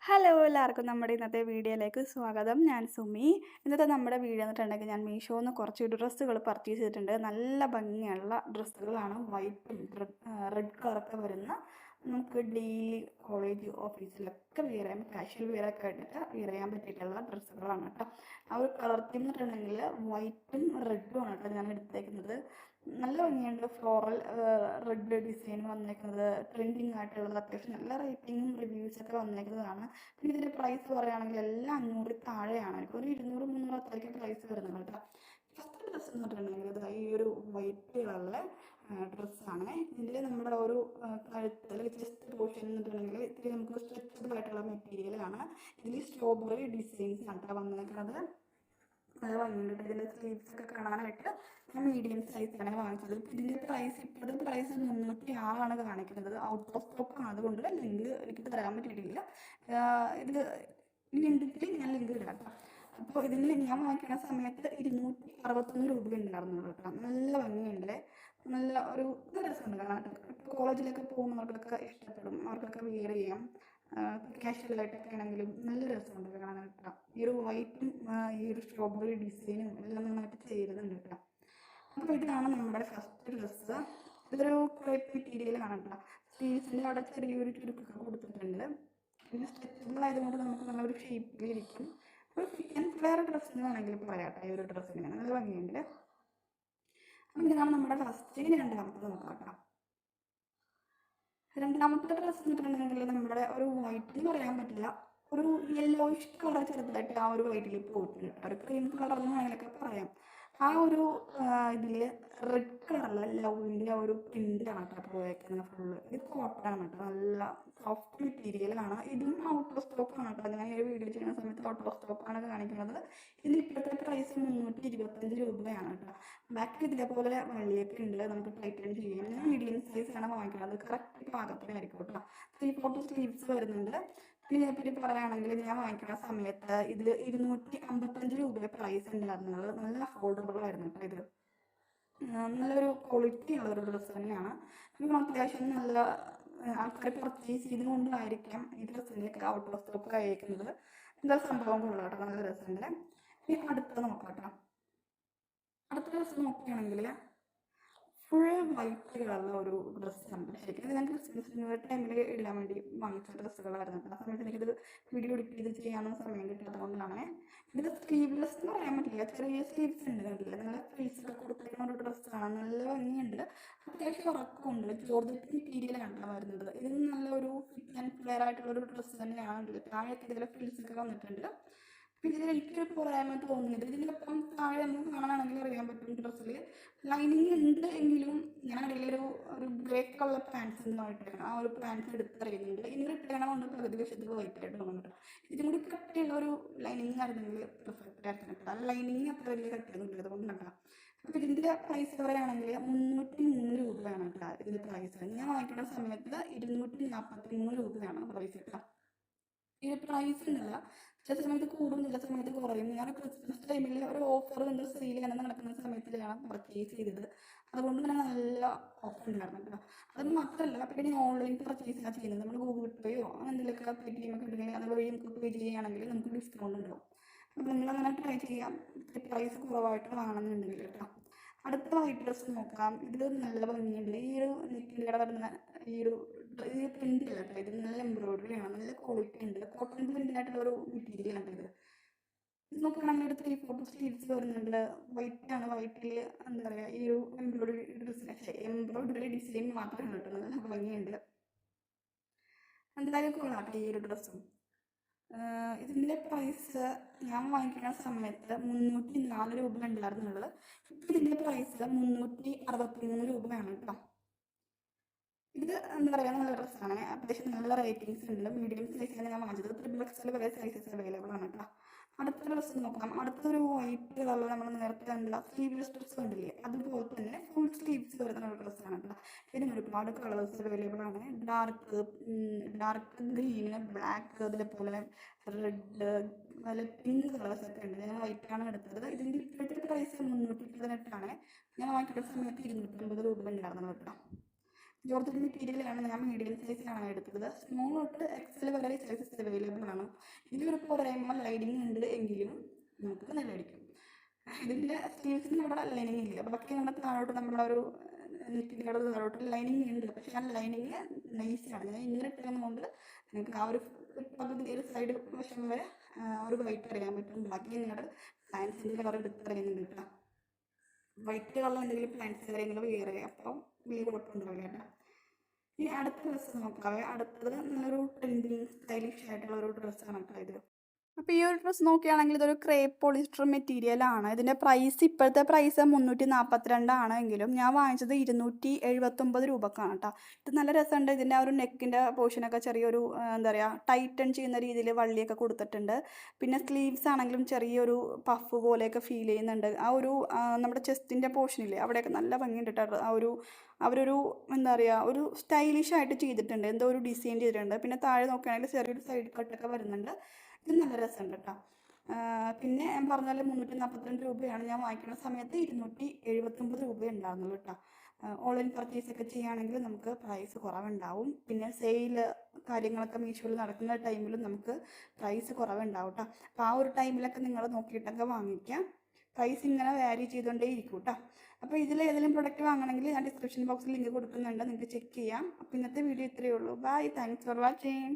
Hello എല്ലാവർക്കും നമ്മുടെ ഇന്നത്തെ വീഡിയോയിലേക്ക് സ്വാഗതം. ഞാൻ സുമി. ഇന്നത്തെ നമ്മുടെ വീഡിയോ എന്നിട്ടുണ്ടെങ്കിൽ ഞാൻ മീഷോന്ന് കുറച്ച് ഡ്രസ്സുകൾ പർച്ചേസ് ചെയ്തിട്ടുണ്ട്. നല്ല ഭംഗിയുള്ള ഡ്രസ്സുകളാണ്. വൈറ്റും റെഡ് കളറൊക്കെ വരുന്ന നമുക്ക് ഡെയിലി കോളേജ് ഓഫീസിലൊക്കെ വെയർ ചെയ്യാൻ കാഷ്വൽ വെയറൊക്കെ ആയിട്ട് വെയർ ചെയ്യാൻ പറ്റിയിട്ടുള്ള ഡ്രസ്സുകളാണ് കേട്ടോ. ആ ഒരു കളർ തീം എന്നിട്ടുണ്ടെങ്കിൽ വൈറ്റും റെഡും ആണ് കേട്ടോ ഞാൻ എടുത്തേക്കുന്നത്. നല്ല ഭംഗിയുണ്ട്. ഫ്ലോറൽ റെഡ് ഡിസൈൻ വന്നേക്കുന്നത് ട്രെൻഡിങ് ആയിട്ടുള്ളത്, അത്യാവശ്യം നല്ല റേറ്റിങ്ങും റിവ്യൂസൊക്കെ വന്നേക്കുന്നതാണ്. പിന്നെ ഇതിൻ്റെ പ്രൈസ് പറയുകയാണെങ്കിൽ എല്ലാം 500 താഴെയാണ്. എനിക്ക് ഒരു 200-300 അത്രയ്ക്ക് പ്രൈസ് വരുന്നത് കേട്ടോ. ഫസ്റ്റ് ഡ്രസ്സ് എന്ന് പറഞ്ഞിട്ടുണ്ടെങ്കിൽ ഇത് ഈ ഒരു വൈറ്റ് കളറിലെ ഡ്രസ്സാണ്. ഇതിൽ നമ്മുടെ ഒരു കഴുത്തിൽ ചെസ്റ്റ് പോർഷൻ എന്നിട്ടുണ്ടെങ്കിൽ ഇത്തിരി നമുക്ക് സ്ട്രെച്ചബിൾ ആയിട്ടുള്ള മെറ്റീരിയലാണ്. ഇതിൽ സ്ട്രോബെറി ഡിസൈൻസ് ആണ് കേട്ടോ വന്നേക്കുന്നത്. നല്ല ഭംഗിയുണ്ട്. ഇതിൻ്റെ സ്ലീവ്സ് ഒക്കെ കാണാനായിട്ട് ഞാൻ മീഡിയം സൈസാണ് വാങ്ങിച്ചത്. ഇതിൻ്റെ പ്രൈസ് ഇപ്പോഴത്തെ പ്രൈസ് 306 കാണിക്കുന്നത്. ഔട്ട് ഓഫ് സ്റ്റോക്ക് ആണ്, അതുകൊണ്ട് ലിങ്ക് എനിക്ക് തരാൻ പറ്റിയിട്ടില്ല. ഇത് ലിങ്കിൽ ഞാൻ ലിങ്ക് ഇടാം കേട്ടോ. അപ്പോൾ ഇതിന് ഞാൻ വാങ്ങിക്കുന്ന സമയത്ത് 261 രൂപ ഉണ്ടായിരുന്നു കേട്ടോ. നല്ല ഭംഗിയുണ്ട്. നല്ല ഒരു രസമുണ്ട് കാണാൻ. ഇപ്പോൾ കോളേജിലൊക്കെ പോകുന്നവർക്കൊക്കെ ഇഷ്ടപ്പെടും, അവർക്കൊക്കെ വെയർ ചെയ്യാം. കാഷ്വലായിട്ടൊക്കെ ആണെങ്കിലും നല്ല രസമുണ്ട് കാണാനായിട്ട്. ഈ ഒരു വൈറ്റും ഈ ഒരു സ്ട്രോബെറി ഡിസൈനും എല്ലാം നന്നായിട്ട് ചേരുന്നുണ്ട് കേട്ടോ. അപ്പോൾ ഇതാണ് നമ്മുടെ ഫസ്റ്റ് ഡ്രസ്സ്. ഇതൊരു ക്രേപ്പ് മെറ്റീരിയലാണ് കേട്ടോ. സ്ലീവ്സിൻ്റെ അവിടെ ചെറിയൊരു ചുരുക്കൊക്കെ കൊടുത്തിട്ടുണ്ട്. പിന്നെ സ്ട്രെച്ചബിൾ ആയതുകൊണ്ട് നമുക്ക് നല്ലൊരു ഷേപ്പിലിരിക്കും. ഒരു ഫിറ്റ് ആൻഡ് ഫ്ലെയർ ഡ്രസ്സ് എന്ന് വേണമെങ്കിൽ പറയാം കേട്ടോ. ഈ ഒരു ഡ്രസ്സിന് നല്ല ഭംഗിയുണ്ട്. അപ്പം ഇതാണ് നമ്മുടെ ഫസ്റ്റ്. രണ്ടാമത്തെ നോക്കാം കേട്ടോ. രണ്ടാമത്തെ ഡ്രസ്സ് എന്നിട്ടുണ്ടെങ്കിൽ നമ്മുടെ ഒരു വൈറ്റ് എന്ന് പറയാൻ പറ്റില്ല, ഒരു യെല്ലോയിഷ് കളർ ചെറുതായിട്ട് ആ ഒരു വൈറ്റിൽ പോയിട്ടുണ്ട്. ഒരു ക്രീം കളർ എന്ന് വേണമെങ്കിലൊക്കെ പറയാം. ആ ഒരു ഇതിൽ റെഡ് കളറിലെ ലവിൻ്റെ ഒരു പ്രിൻ്റാണ് കേട്ടോ പോയേക്കുന്നത് ഫുള്ള്. ഇത് കോട്ടൺ കേട്ടോ. നല്ല സോഫ്റ്റ് മെറ്റീരിയലാണ്. ഇതും ഔട്ട് ഓഫ് സ്റ്റോക്ക് ആണ് കേട്ടോ. ഞാൻ ഈ വീഡിയോ ചെയ്യുന്ന സമയത്ത് ഔട്ട് ഓഫ് സ്റ്റോക്കാണ് കാണിക്കുന്നത്. ഇതിന് ഇപ്പോഴത്തെ പ്രൈസ് 325 രൂപയാണ് കേട്ടോ. ബാക്കി ഇതേപോലെ വള്ളിയൊക്കെ ഉണ്ട്, നമുക്ക് ടൈറ്റൻ ചെയ്യാം. ഞാൻ മീഡിയം സൈസാണ് വാങ്ങിക്കുന്നത്. കറക്റ്റ് പാകത്തിനായിരിക്കും കേട്ടോ. 3/4 സ്ലീവ്സ് വരുന്നുണ്ട്. പിന്നെ ഇതിനെപ്പറ്റി പറയുകയാണെങ്കിൽ ഞാൻ വാങ്ങിക്കുന്ന സമയത്ത് ഇതിൽ 255 രൂപയുടെ പ്രൈസ് ഉണ്ടായിരുന്നത്. നല്ല അഫോർഡബിൾ ആയിരുന്നു കേട്ടോ. ഇത് നല്ലൊരു ക്വാളിറ്റി ഉള്ള ഒരു ഡ്രസ്സ് തന്നെയാണ്. പിന്നെ അത്യാവശ്യം നല്ല ആൾക്കാർ പർച്ചേസ് ചെയ്തുകൊണ്ടായിരിക്കാം ഈ ഡ്രസ്സിൻ്റെയൊക്കെ ഔട്ട് ഓഫ് സ്റ്റോക്ക് അയക്കുന്നത്. എന്താ സംഭവം കൊള്ളാം കേട്ടോ, നല്ല രസമുണ്ട്. പിന്നെ അടുത്തത് നോക്കാം കേട്ടോ. അടുത്ത ഡ്രസ്സ് നോക്കുകയാണെങ്കിൽ ഫുൾ വൈറ്റ് കളറുള്ള ഒരു ഡ്രസ്സാണ്. ശരിക്കും ഇത് ഞാൻ ക്രിസ്മസ് ന്യൂ ഇയർ ടൈമിൽ ഇടാൻ വേണ്ടി വാങ്ങിച്ച ഡ്രസ്സുകളായിരുന്നു. ആ സമയത്ത് എനിക്കിത് വീഡിയോ എഡിറ്റ് ചെയ്ത് ചെയ്യാനൊന്നും സമയം കിട്ടിയത് കൊണ്ടാണ്. ഇതിൽ സ്ലീവ്ലെസ് എന്ന് പറയാൻ പറ്റില്ല, ചെറിയ സ്ലീവ്സ് ഉണ്ട് കണ്ടില്ല. നല്ല ഫ്രീസൊക്കെ കൊടുത്തിരിക്കുന്ന ഒരു ഡ്രസ്സാണ്. നല്ല ഭംഗിയുണ്ട്. അത്യാവശ്യം ഉറക്കമുണ്ട്. ജോർജറ്റ് മെറ്റീരിയലാണ് വരുന്നത്. ഇത് നല്ലൊരു ഫിറ്റ് ആൻഡ് ഫ്ലെയർ ആയിട്ടുള്ള ഒരു ഡ്രസ്സ് തന്നെയാണ്. താഴെയൊക്കെ ഇതിലെ ഫ്രീസൊക്കെ വന്നിട്ടുണ്ട്. പിന്നെ എനിക്കൊരു പോരായ്മ തോന്നിയത് ഇതിനൊപ്പം താഴെ നമുക്ക് കാണാനാണെങ്കിൽ അറിയാൻ പറ്റും ഡ്രസ്സിൽ ലൈനിങ് ഉണ്ട് എങ്കിലും ഞാൻ ഒരു ഗ്രേ കളർ പാൻസ് ഇട്ടാണ്. ആ ഒരു പാൻസ് എടുത്തറിയുന്നുണ്ട്. ഇങ്ങനെ ഇട്ടേണമുണ്ട് പകുതി വശത്ത് വൈറ്റായിട്ട് തോന്നുന്നുണ്ട്. ഇതിനും കൂടി കട്ടിയുള്ള ഒരു ലൈനിങ് ആയിരുന്നെങ്കിൽ പെർഫെക്റ്റ് ആയിരുന്നു. ആ ലൈനിങ് അത്ര വലിയ കട്ടിയൊന്നുമില്ല, അതുകൊണ്ടാണ്. അപ്പോൾ ഇതിൻ്റെ പ്രൈസ് പറയുകയാണെങ്കിൽ 303 രൂപയാണ് കേട്ടോ. ഇതിൻ്റെ പ്രൈസ് ഞാൻ വാങ്ങിക്കുന്ന സമയത്ത് 243 രൂപയാണ് പ്രൈസ് കേട്ടോ. ഈ പ്രൈസ് ഉണ്ടല്ല, ചില സമയത്ത് കൂടും, ചില സമയത്ത് കുറയും. ഞാൻ ക്രിസ്മസ് ടൈമിൽ ഒരു ഓഫർ ഉണ്ട്, സെയിൽ ചെയ്യാൻ നടക്കുന്ന സമയത്തിലാണ് പർച്ചേസ് ചെയ്തത്. അതുകൊണ്ട് തന്നെ നല്ല ഓഫർ ഉണ്ടായിരുന്നു കേട്ടോ. അത് മാത്രമല്ല, പിന്നെ ഓൺലൈൻ പർച്ചേസാണ് ചെയ്യുന്നത്. നമ്മൾ ഗൂഗിൾ പേയോ എന്തെങ്കിലുമൊക്കെ പേടിഎം ഒക്കെ ഉണ്ടെങ്കിൽ അതുവഴി നമുക്ക് പേ ചെയ്യുകയാണെങ്കിൽ നമുക്ക് ഡിസ്കൗണ്ട് ഉണ്ടാവും. അപ്പോൾ നിങ്ങളങ്ങനെ ട്രൈ ചെയ്യാം, പ്രൈസ് കുറവായിട്ട് വാങ്ങണമെന്നുണ്ടെങ്കിൽ കേട്ടോ. അടുത്ത വൈറ്റ് ഡ്രസ്സ് നോക്കാം. ഇത് നല്ല ഭംഗിയുണ്ട്. ഈ ഒരു നെക്കിൻ്റെ വരുന്ന ഈ ഒരു പ്രിന്റ് ഇല്ല കേട്ടോ. ഇത് നല്ല എംബ്രോയിഡറി ആണ്, നല്ല ക്വാളിറ്റി ഉണ്ട്. കോട്ടൺ പ്രിന്റ് ആയിട്ടുള്ള ഒരു മെറ്റീരിയൽ ആണ് ഇത്. ഇത് നോക്കുകയാണെങ്കിൽ ഒരു 3/4 സ്ലീവ്സ് വരുന്നുണ്ട്. വൈറ്റ് ആണ്. വൈറ്റിൽ എന്താ പറയുക, ഈ ഒരു എംബ്രോയിഡറി ഡിസൈൻ മാത്രമാണ് കേട്ടോ. നല്ല ഭംഗിയുണ്ട്. എന്തായാലും കൊള്ളാട്ടെ ഈ ഒരു ഡ്രസ്സും. ഇതിൻ്റെ പ്രൈസ് ഞാൻ വാങ്ങിക്കുന്ന സമയത്ത് 304 രൂപ ഉണ്ടായിരുന്നുള്ളത്. ഇപ്പം ഇതിൻ്റെ പ്രൈസ് 363 രൂപയാണ് കേട്ടോ. ഇത് എന്താ പറയുക, നല്ല ഡ്രസ്സാണ്. അത്യാവശ്യം നല്ല റേറ്റിംഗ്സ് ഉണ്ട്. മീഡിയം സൈസാണ് ഞാൻ വാങ്ങിച്ചത്. 3XL വരെ സൈസസ് അവൈലബിൾ ആണ് കേട്ടോ. അടുത്ത ഡ്രസ്സ് നോക്കാം. അടുത്തൊരു വൈറ്റ് കളറിൽ നമ്മൾ നേരത്തെ കണ്ടില്ല സ്ലീവ്ലെസ് ഡ്രസ്സ് കണ്ടില്ലേ, അതുപോലെ തന്നെ ഫുൾ സ്ലീവ്സ് വരുന്ന ഒരു ഡ്രസ്സാണ് കേട്ടോ. ഇതിന് ഒരുപാട് കളേഴ്സ് അവൈലബിൾ ആണ്. ഡാർക്ക് ഗ്രീന്, ബ്ലാക്ക്, അതേപോലെ റെഡ്, നല്ല പിങ്ക് കളേഴ്സൊക്കെ ഉണ്ട്. ഞാൻ വൈറ്റാണ് എടുത്തത്. ഇതിൻ്റെ ഇപ്പോഴത്തെ പ്രൈസ് 318 ഞാൻ വാങ്ങിക്കുന്ന സമയത്ത് 250 രൂപ ഉണ്ടായിരുന്നു കേട്ടോ. ജോർജറ്റ് മെറ്റീരിയലാണ്. ഞാൻ മീഡിയം സൈസിലാണ് എടുത്തത്. സ്മോൾ തൊട്ട് എക്സൽ വരെ സൈസസ് അവൈലബിൾ ആണ്. ഇതിലൊരു പോരായ്മ ലൈനിങ് ഉണ്ട് എങ്കിലും നമുക്ക് നല്ലതായിരിക്കും. ഇതിൻ്റെ സ്ലീവ്സിന് ഇവിടെ ലൈനിങ് ഇല്ല. ബാക്കി നമ്മുടെ താഴോട്ട് നമ്മളൊരു നെറ്റിൻ്റെ താഴോട്ട് ലൈനിങ് ഉണ്ട്. പക്ഷേ ആ ലൈനിങ് നൈസാണ്. ഞാൻ ഇങ്ങനെ ഇട്ടുകൊണ്ട് നിങ്ങൾക്ക് ആ ഒരു പകുതി ഒരു സൈഡ് വശം വരെ ഒരു വൈറ്റ് അറിയാൻ പറ്റും. ബാക്കി നിങ്ങളുടെ പാൻസിൻ്റെ കളർ എടുത്തറിയുന്നുണ്ട് കേട്ടോ. വൈറ്റ് കളർ എന്തെങ്കിലും പാൻസ് കാര്യങ്ങൾ വേറെ, അപ്പം വലിയ കുഴപ്പമുണ്ടാവില്ല കേട്ടോ. ഇനി അടുത്ത ഡ്രസ്സ് നോക്കാവേ. അടുത്തത് നല്ലൊരു ട്രെൻഡിങ് സ്റ്റൈലിഷ് ആയിട്ടുള്ള ഒരു ഡ്രസ്സാണ് കേട്ടോ ഇത്. അപ്പോൾ ഈ ഒരു ഡ്രസ്സ് നോക്കുകയാണെങ്കിൽ ഇതൊരു ക്രേപ്പ് പോളിസ്റ്റർ മെറ്റീരിയൽ ആണ്. ഇതിൻ്റെ പ്രൈസ് ഇപ്പോഴത്തെ പ്രൈസ് 342 ആണെങ്കിലും ഞാൻ വാങ്ങിച്ചത് 279 രൂപക്കാണ് കേട്ടോ. ഇത് നല്ല രസമുണ്ട്. ഇതിൻ്റെ ആ ഒരു നെക്കിൻ്റെ പോർഷനൊക്കെ ചെറിയൊരു എന്താ പറയുക ടൈറ്റൺ ചെയ്യുന്ന രീതിയിൽ വള്ളിയൊക്കെ കൊടുത്തിട്ടുണ്ട്. പിന്നെ സ്ലീവ്സ് ആണെങ്കിലും ചെറിയൊരു പഫ് പോലെയൊക്കെ ഫീൽ ചെയ്യുന്നുണ്ട്. ആ ഒരു നമ്മുടെ ചെസ്റ്റിൻ്റെ പോർഷനില്ലേ അവിടെയൊക്കെ നല്ല ഭംഗിയുണ്ട് കേട്ടോ. ആ ഒരു അവരൊരു എന്താ പറയുക ഒരു സ്റ്റൈലിഷ് ആയിട്ട് ചെയ്തിട്ടുണ്ട്. എന്തോ ഒരു ഡിസൈൻ ചെയ്തിട്ടുണ്ട്. പിന്നെ താഴെ നോക്കുകയാണെങ്കിൽ ചെറിയൊരു സൈഡ് കട്ടൊക്കെ വരുന്നുണ്ട്. ഇത് നല്ല രസമുണ്ട് കേട്ടോ. പിന്നെ ഞാൻ പറഞ്ഞാൽ 342 രൂപയാണ്. ഞാൻ വാങ്ങിക്കുന്ന സമയത്ത് 279 രൂപ ഉണ്ടായിരുന്നുള്ളൂ കേട്ടോ. ഓൺലൈൻ പർച്ചേസൊക്കെ ചെയ്യുകയാണെങ്കിൽ നമുക്ക് പ്രൈസ് കുറവുണ്ടാവും. പിന്നെ സെയിൽ കാര്യങ്ങളൊക്കെ മീഷോയിൽ നടക്കുന്ന ടൈമിൽ നമുക്ക് പ്രൈസ് കുറവുണ്ടാവും കേട്ടോ. അപ്പോൾ ആ ഒരു ടൈമിലൊക്കെ നിങ്ങൾ നോക്കിയിട്ടൊക്കെ വാങ്ങിക്കാം. പ്രൈസ് ഇങ്ങനെ വാരി ചെയ്തുകൊണ്ടേ ഇരിക്കും കേട്ടോ. അപ്പോൾ ഇതിൽ ഏതെങ്കിലും പ്രൊഡക്റ്റ് വാങ്ങണമെങ്കിൽ ഞാൻ ഡിസ്ക്രിപ്ഷൻ ബോക്സിൽ ലിങ്ക് കൊടുക്കുന്നുണ്ട്, നിങ്ങൾക്ക് ചെക്ക് ചെയ്യാം. അപ്പോൾ ഇന്നത്തെ വീഡിയോ ഇത്രയേ ഉള്ളൂ. Bye, thanks for watching.